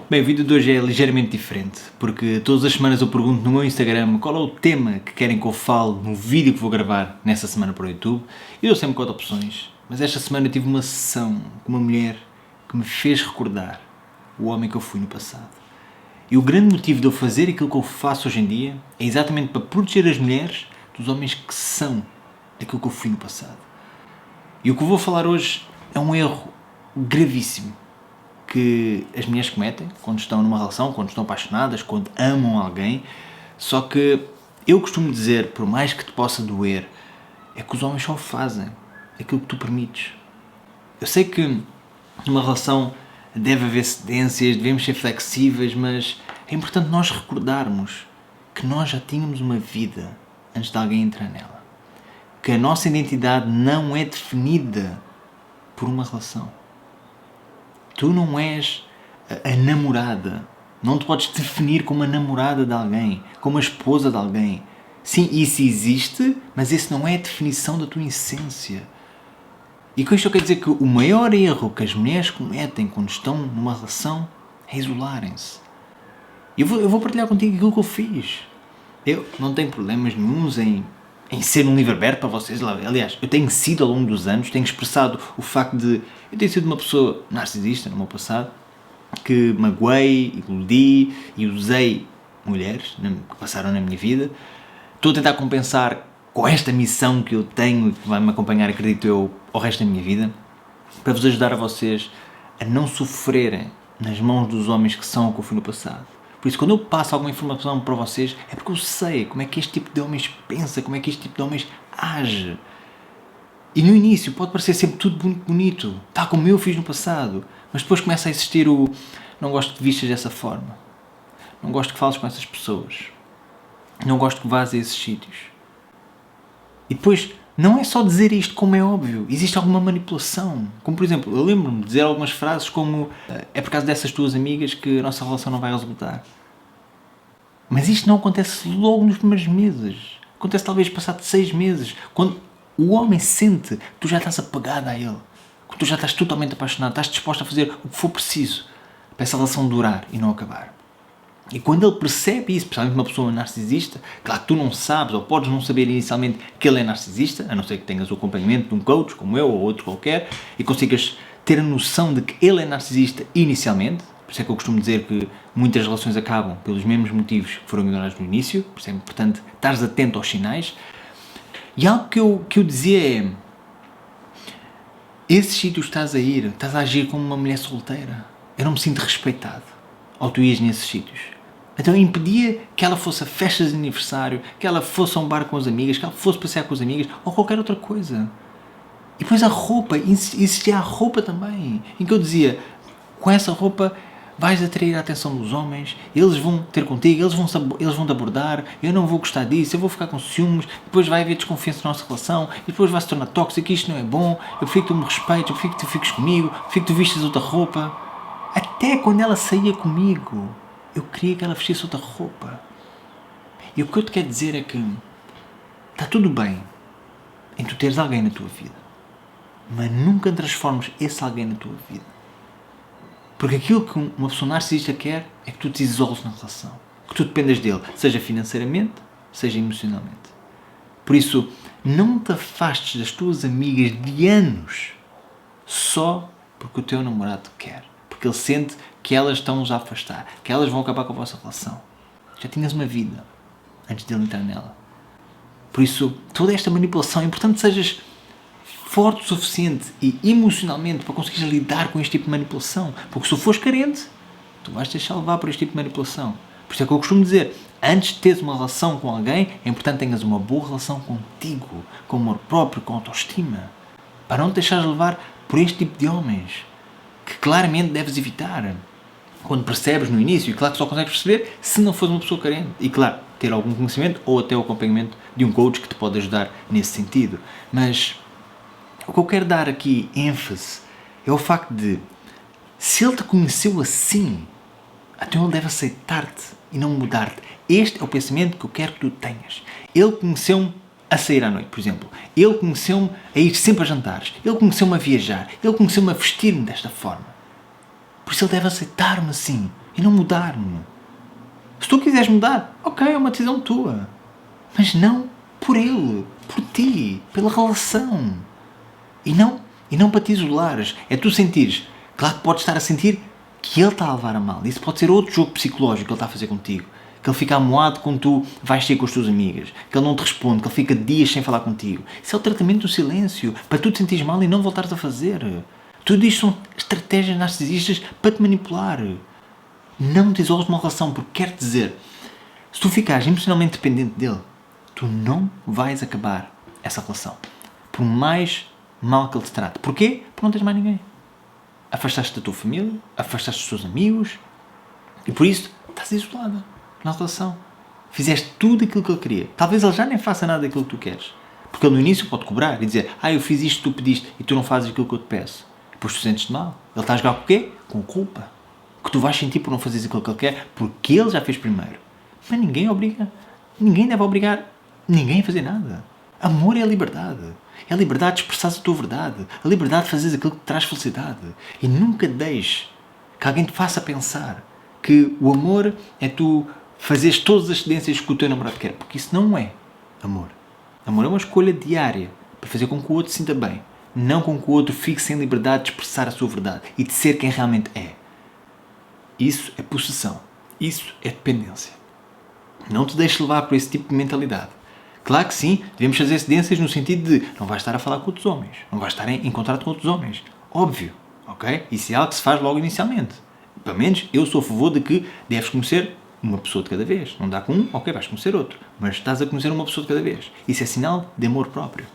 Bem, o vídeo de hoje é ligeiramente diferente, porque todas as semanas eu pergunto no meu Instagram qual é o tema que querem que eu fale no vídeo que vou gravar nessa semana para o YouTube, e eu sempre 4 opções, mas esta semana eu tive uma sessão com uma mulher que me fez recordar o homem que eu fui no passado. E o grande motivo de eu fazer aquilo que eu faço hoje em dia é exatamente para proteger as mulheres dos homens que são aquilo que eu fui no passado. E o que eu vou falar hoje é um erro gravíssimo que as mulheres cometem quando estão numa relação, quando estão apaixonadas, quando amam alguém. Só que eu costumo dizer, por mais que te possa doer, é que os homens só fazem aquilo que tu permites. Eu sei que numa relação deve haver cedências, devemos ser flexíveis, mas é importante nós recordarmos que nós já tínhamos uma vida antes de alguém entrar nela. Que a nossa identidade não é definida por uma relação. Tu não és a namorada. Não te podes definir como a namorada de alguém, como a esposa de alguém. Sim, isso existe, mas isso não é a definição da tua essência. E com isto eu quero dizer que o maior erro que as mulheres cometem quando estão numa relação é isolarem-se. Eu vou partilhar contigo aquilo que eu fiz. Eu não tenho problemas nenhuns em ser um livro aberto para vocês. Aliás, eu tenho sido ao longo dos anos, tenho expressado o facto de eu ter sido uma pessoa narcisista no meu passado, que magoei, iludi e usei mulheres que passaram na minha vida. Estou a tentar compensar com esta missão que eu tenho e que vai me acompanhar, acredito eu, ao resto da minha vida, para vos ajudar a vocês a não sofrerem nas mãos dos homens que são o que eu fui no passado. Por isso, quando eu passo alguma informação para vocês, é porque eu sei como é que este tipo de homens pensa, como é que este tipo de homens age. E no início pode parecer sempre tudo muito bonito, tal como eu fiz no passado, mas depois começa a existir o não gosto de vistas dessa forma, não gosto que fales com essas pessoas, não gosto que vás a esses sítios. E depois, não é só dizer isto como é óbvio, existe alguma manipulação. Como por exemplo, eu lembro-me de dizer algumas frases como é por causa dessas tuas amigas que a nossa relação não vai resultar. Mas isto não acontece logo nos primeiros meses. Acontece talvez passado 6 meses, quando o homem sente que tu já estás apegada a ele, que tu já estás totalmente apaixonado, estás disposto a fazer o que for preciso para essa relação durar e não acabar. E quando ele percebe isso, especialmente uma pessoa narcisista, claro que tu não sabes ou podes não saber inicialmente que ele é narcisista, a não ser que tenhas o acompanhamento de um coach como eu ou outro qualquer e consigas ter a noção de que ele é narcisista inicialmente. Por isso é que eu costumo dizer que muitas relações acabam pelos mesmos motivos que foram ignorados no início, por isso é importante estares atento aos sinais. E algo que eu dizia é: esses sítios estás a agir como uma mulher solteira. Eu não me sinto respeitado ao tu ires nesses sítios. Então impedia que ela fosse a festas de aniversário, que ela fosse a um bar com as amigas, que ela fosse passear com as amigas ou qualquer outra coisa. E depois a roupa, existia a roupa também, em que eu dizia: com essa roupa vais atrair a atenção dos homens, eles vão ter contigo, eles vão te abordar, eu não vou gostar disso, eu vou ficar com ciúmes, depois vai haver desconfiança na nossa relação, e depois vai se tornar tóxico, isto não é bom, eu prefiro que tu me respeites, eu prefiro que tu fiques comigo, eu prefiro que tu vistas outra roupa. Até quando ela saía comigo, eu queria que ela vestisse outra roupa. E o que eu te quero dizer é que está tudo bem em tu teres alguém na tua vida, mas nunca transformes esse alguém na tua vida. Porque aquilo que uma pessoa narcisista quer é que tu te isoles na relação, que tu dependas dele, seja financeiramente, seja emocionalmente. Por isso, não te afastes das tuas amigas de anos só porque o teu namorado quer. Porque ele sente que elas estão-nos a afastar, que elas vão acabar com a vossa relação. Já tinhas uma vida antes de ele entrar nela. Por isso, toda esta manipulação, é importante que sejas forte o suficiente e emocionalmente para conseguires lidar com este tipo de manipulação. Porque se tu fores carente, tu vais deixar levar por este tipo de manipulação. Por isso é que eu costumo dizer, antes de teres uma relação com alguém, é importante que tenhas uma boa relação contigo, com amor próprio, com autoestima, para não te deixares levar por este tipo de homens, que claramente deves evitar. Quando percebes no início, e claro que só consegues perceber se não fores uma pessoa carente. E claro, ter algum conhecimento ou até o acompanhamento de um coach que te pode ajudar nesse sentido. Mas o que eu quero dar aqui ênfase é o facto de, se ele te conheceu assim, então ele deve aceitar-te e não mudar-te. Este é o pensamento que eu quero que tu tenhas. Ele conheceu-me a sair à noite, por exemplo. Ele conheceu-me a ir sempre a jantares. Ele conheceu-me a viajar. Ele conheceu-me a vestir-me desta forma. Por isso ele deve aceitar-me assim. e não mudar-me. Se tu quiseres mudar, ok, é uma decisão tua. Mas não por ele, por ti, pela relação. E não para te isolares. É tu sentires. Claro que podes estar a sentir que ele está a levar a mal. Isso pode ser outro jogo psicológico que ele está a fazer contigo. Que ele fica amoado quando tu vais sair com as tuas amigas. Que ele não te responde, que ele fica dias sem falar contigo. Isso é o tratamento do silêncio. Para tu te sentires mal e não voltares a fazer. Tudo isto são estratégias narcisistas para te manipular. Não te isoles numa relação, porque quer dizer, se tu ficares emocionalmente dependente dele, tu não vais acabar essa relação. Por mais mal que ele te trate. Porquê? Porque não tens mais ninguém. Afastaste da tua família, afastaste dos teus amigos e por isso estás isolada na relação. Fizeste tudo aquilo que ele queria. Talvez ele já nem faça nada daquilo que tu queres. Porque ele no início pode cobrar e dizer eu fiz isto que tu pediste e tu não fazes aquilo que eu te peço. Depois tu sentes-te mal. Ele está a jogar com o quê? Com culpa. Que tu vais sentir por não fazeres aquilo que ele quer porque ele já fez primeiro. Mas ninguém obriga. Ninguém deve obrigar ninguém a fazer nada. Amor é a liberdade. É a liberdade de expressares a tua verdade. A liberdade de fazeres aquilo que te traz felicidade. E nunca deixes que alguém te faça pensar que o amor é tu fazeres todas as cedências que o teu namorado quer. Porque isso não é amor. Amor é uma escolha diária para fazer com que o outro se sinta bem. Não com que o outro fique sem liberdade de expressar a sua verdade e de ser quem realmente é. Isso é possessão. Isso é dependência. Não te deixes levar por esse tipo de mentalidade. Claro que sim, devemos fazer cedências no sentido de não vais estar a falar com outros homens, não vais estar em contato com outros homens. Óbvio, ok? Isso é algo que se faz logo inicialmente. Pelo menos eu sou a favor de que deves conhecer uma pessoa de cada vez. Não dá com um, ok, vais conhecer outro. Mas estás a conhecer uma pessoa de cada vez. Isso é sinal de amor próprio.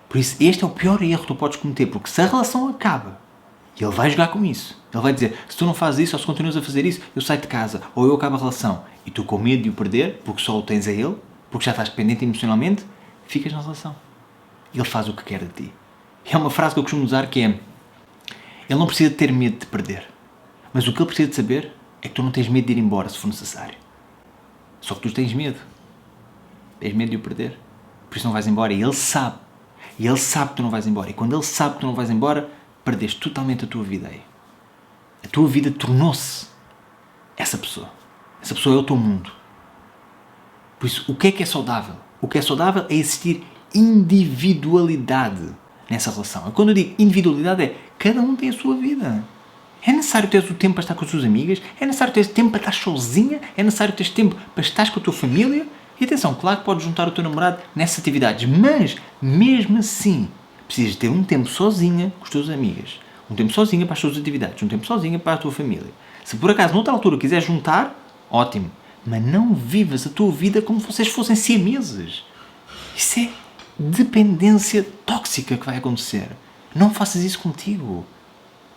Por isso, este é o pior erro que tu podes cometer, porque se a relação acaba, e ele vai jogar com isso. Ele vai dizer, se tu não fazes isso ou se continuas a fazer isso, eu saio de casa ou eu acabo a relação. E tu com medo de o perder, porque só o tens a ele, porque já estás dependente emocionalmente, ficas na relação. Ele faz o que quer de ti. É uma frase que eu costumo usar que é, ele não precisa ter medo de perder. Mas o que ele precisa de saber é que tu não tens medo de ir embora se for necessário. Só que tu tens medo. Tens medo de o perder. Por isso não vais embora. E ele sabe. E ele sabe que tu não vais embora. E quando ele sabe que tu não vais embora, perdeste totalmente a tua vida aí. A tua vida tornou-se essa pessoa. Essa pessoa é o teu mundo. Por isso, o que é saudável? O que é saudável é existir individualidade nessa relação. Quando eu digo individualidade é, cada um tem a sua vida. É necessário teres o tempo para estar com as tuas amigas, é necessário teres tempo para estar sozinha, é necessário teres tempo para estar com a tua família. E atenção, claro que podes juntar o teu namorado nessas atividades, mas, mesmo assim, precisas ter um tempo sozinha com as tuas amigas, um tempo sozinha para as tuas atividades, um tempo sozinha para a tua família. Se por acaso, noutra altura, quiseres juntar, ótimo. Mas não vivas a tua vida como se vocês fossem siameses. Isso é dependência tóxica que vai acontecer. Não faças isso contigo.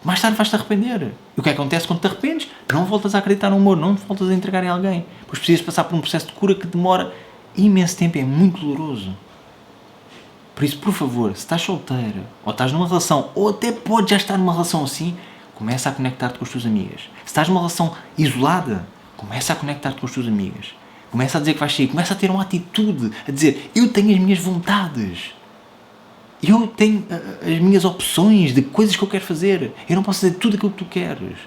Mais tarde vais-te arrepender. E o que acontece quando te arrependes? Não voltas a acreditar no amor, não te voltas a entregar em alguém. Pois precisas passar por um processo de cura que demora imenso tempo, é muito doloroso. Por isso, por favor, se estás solteira, ou estás numa relação, ou até podes já estar numa relação assim, começa a conectar-te com as tuas amigas. Se estás numa relação isolada, começa a conectar-te com as tuas amigas. Começa a dizer que vais sair. Começa a ter uma atitude. A dizer, eu tenho as minhas vontades. Eu tenho as minhas opções de coisas que eu quero fazer. Eu não posso fazer tudo aquilo que tu queres.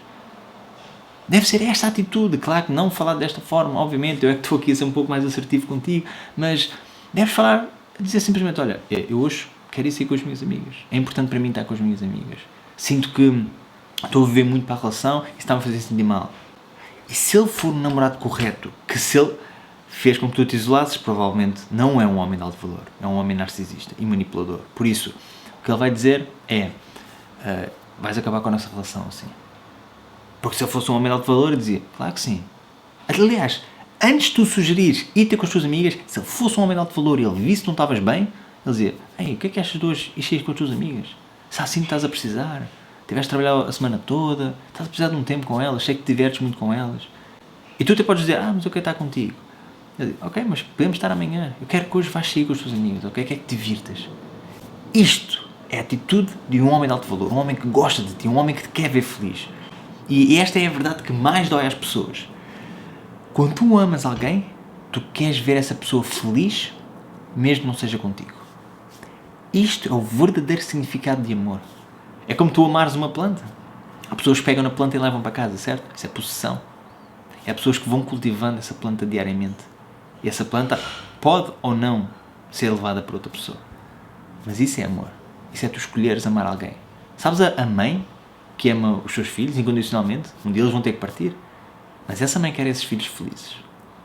Deve ser esta a atitude. Claro que não falar desta forma, obviamente. Eu é que estou aqui a ser um pouco mais assertivo contigo. Mas deves falar, dizer simplesmente, olha, eu hoje quero ir sair com as minhas amigas. É importante para mim estar com as minhas amigas. Sinto que estou a viver muito para a relação e está-me a fazer sentir mal. E se ele for um namorado correto, que se ele fez com que tu te isolasses, provavelmente não é um homem de alto valor, é um homem narcisista e manipulador. Por isso, o que ele vai dizer é, vais acabar com a nossa relação assim. Porque se ele fosse um homem de alto valor, ele dizia, claro que sim. Aliás, antes de tu sugerires ir ter com as tuas amigas, se ele fosse um homem de alto valor e ele visse que não estavas bem, ele dizia, o que é que achas de hoje ir sair com as tuas amigas? Se assim estás a precisar, tiveste a trabalhar a semana toda, estás a precisar de um tempo com elas, sei que te divertes muito com elas. E tu até podes dizer, mas eu quero estar contigo. Eu digo, ok, mas podemos estar amanhã. Eu quero que hoje vais sair com os teus amigos, ok? Quero que te divirtas. Isto é a atitude de um homem de alto valor, um homem que gosta de ti, um homem que te quer ver feliz. E esta é a verdade que mais dói às pessoas. Quando tu amas alguém, tu queres ver essa pessoa feliz, mesmo que não seja contigo. Isto é o verdadeiro significado de amor. É como tu amares uma planta. Há pessoas que pegam na planta e levam para casa, certo? Isso é possessão. É pessoas que vão cultivando essa planta diariamente. E essa planta pode ou não ser levada por outra pessoa. Mas isso é amor. Isso é tu escolheres amar alguém. Sabes a mãe que ama os seus filhos incondicionalmente? Um dia eles vão ter que partir. Mas essa mãe quer esses filhos felizes.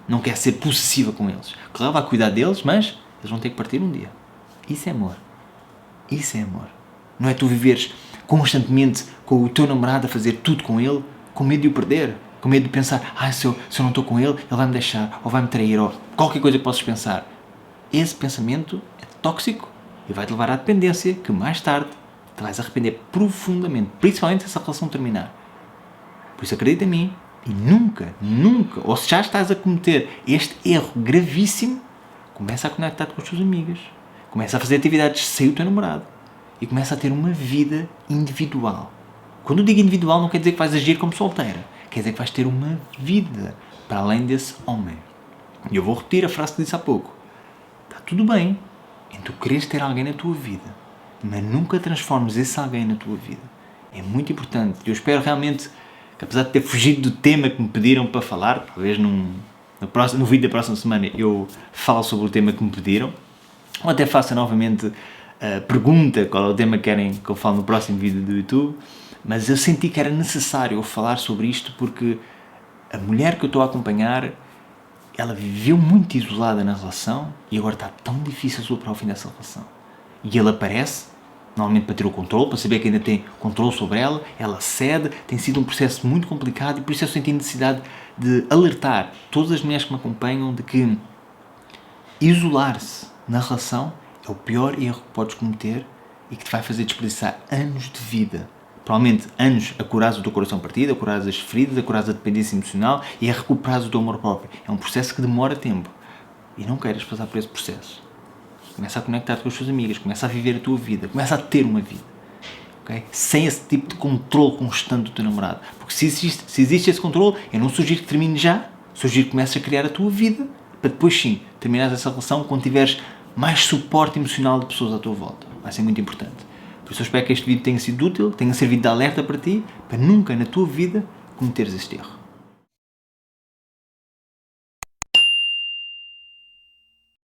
Não quer ser possessiva com eles. Claro, vai cuidar deles, mas eles vão ter que partir um dia. Isso é amor. Isso é amor. Não é tu viveres constantemente com o teu namorado a fazer tudo com ele, com medo de o perder, com medo de pensar, se eu não estou com ele, ele vai me deixar, ou vai me trair, ou qualquer coisa que possas pensar. Esse pensamento é tóxico e vai-te levar à dependência que mais tarde te vais arrepender profundamente, principalmente se essa relação terminar. Por isso acredita em mim e nunca, ou se já estás a cometer este erro gravíssimo, começa a conectar-te com as tuas amigas, começa a fazer atividades sem o teu namorado e começa a ter uma vida individual. Quando eu digo individual não quer dizer que vais agir como solteira, quer dizer que vais ter uma vida para além desse homem. E eu vou repetir a frase que disse há pouco. Está tudo bem em tu quereres ter alguém na tua vida, mas nunca transformes esse alguém na tua vida. É muito importante. Eu espero realmente que, apesar de ter fugido do tema que me pediram para falar, talvez no vídeo da próxima semana eu falo sobre o tema que me pediram, ou até faça novamente a pergunta qual é o tema que querem que eu fale no próximo vídeo do YouTube, mas eu senti que era necessário eu falar sobre isto porque a mulher que eu estou a acompanhar, ela viveu muito isolada na relação e agora está tão difícil superar o fim dessa relação. E ele aparece, normalmente para ter o controle, para saber que ainda tem controle sobre ela, ela cede, tem sido um processo muito complicado e por isso eu senti necessidade de alertar todas as mulheres que me acompanham de que isolar-se na relação é o pior erro que podes cometer e que te vai fazer desperdiçar anos de vida. Provavelmente anos a curares o teu coração partido, a curares as feridas, a curares a dependência emocional e a recuperares o teu amor próprio. É um processo que demora tempo. E não queiras passar por esse processo. Começa a conectar-te com as tuas amigas, começa a viver a tua vida, começa a ter uma vida. Okay? Sem esse tipo de controle constante do teu namorado. Porque se existe esse controle, eu não sugiro que termine já, sugiro que comeces a criar a tua vida para depois sim, terminares essa relação quando tiveres mais suporte emocional de pessoas à tua volta. Vai ser muito importante. Por isso eu espero que este vídeo tenha sido útil, tenha servido de alerta para ti, para nunca na tua vida cometeres este erro.